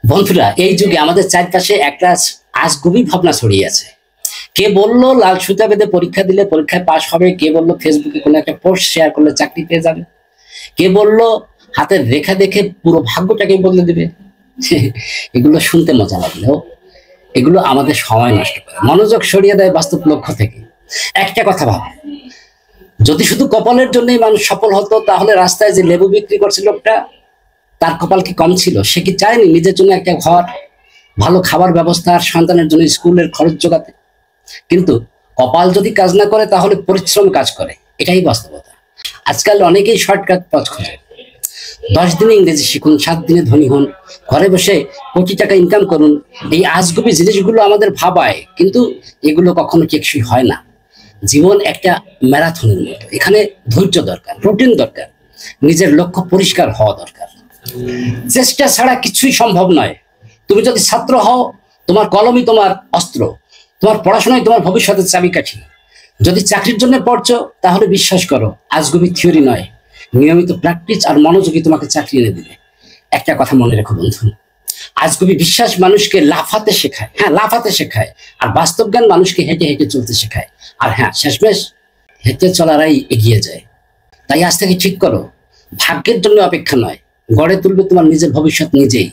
বন্ধুরা, এই যুগে আমাদের চারপাশে একটা আজগুবি ভাবনা ছড়িয়ে আছে। কে বলল লাল সুতা বেঁধে পরীক্ষা দিলে পরীক্ষায় পাশ হবে, কে বলল ফেসবুকে কোনো একটা পোস্ট শেয়ার করলে চাকরি পেয়ে যাবে, কে বলল হাতের রেখা দেখে পুরো ভাগ্যটাকে বদলে দিবে। এগুলো শুনতে মজা লাগলেও এগুলো আমাদের সময় নষ্ট করে, মনোযোগ সরিয়ে দেয় বাস্তব লক্ষ্য থেকে। একটা কথা ভাব, যদি শুধু কপালের জন্যই মানুষ সফল হতো, তাহলে রাস্তায় যে লেবু বিক্রি করছে লোকটা, তার কপাল কি কম ছিল? সে কি চায়নি নিজের জন্য একটা ঘর, ভালো খাবার ব্যবস্থা আর সন্তানের জন্য স্কুলের খরচ জোগাতে? কিন্তু কপাল যদি কাজ না করে, তাহলে পরিশ্রম কাজ করে। এটাই বাস্তবতা। আজকাল অনেকেই শর্টকাট পথ খোঁজে। 10 দিনে ইংরেজি শিখুন, 7 দিনে ধনী হন, ঘরে বসে কোটি টাকা ইনকাম করুন। এই আজগুবি জিনিসগুলো আমাদের ভাবায়, কিন্তু এগুলো কখনো টেকসই হয় না। জীবন একটা ম্যারাথনের মতো, এখানে ধৈর্য দরকার, রুটিন দরকার, নিজের লক্ষ্য পরিষ্কার হওয়া দরকার। চেষ্টা ছাড়া কিছুই সম্ভব নয়। তুমি যদি ছাত্র হও, তোমার কলমই তোমার অস্ত্র, তোমার পড়াশোনায় তোমার ভবিষ্যতের চাবিকাঠি। যদি চাকরির জন্য পড়ছো, তাহলে বিশ্বাস করো, আজগুবি থিওরি নয়, নিয়মিত প্র্যাকটিস আর মনোযোগী তোমাকে চাকরি এনে দিবে। একটা কথা মনে রেখো বন্ধু, আজগুবি বিশ্বাস মানুষকে লাফাতে শেখায়, হ্যাঁ লাফাতে শেখায়, আর বাস্তব জ্ঞান মানুষকে হেঁটে হেঁটে চলতে শেখায়। আর হ্যাঁ, শেষমেশ হেঁটে চলারাই এগিয়ে যায়। তাই আজ থেকে ঠিক করো, ভাগ্যের জন্য অপেক্ষা নয়, গড়ে তুলবে তোমার নিজের ভবিষ্যৎ নিজেই।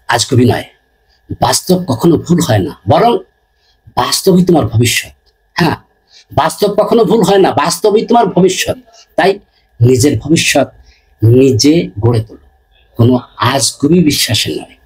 আজগুবি নয়, বাস্তব কখনো ভুল হয় না, বরং বাস্তবই তোমার ভবিষ্যৎ। হ্যাঁ, বাস্তব কখনো ভুল হয় না, বাস্তবই তোমার ভবিষ্যৎ। তাই নিজের ভবিষ্যৎ নিজে গড়ে তোলো, কোনো আজগুবি বিশ্বাসে নয়।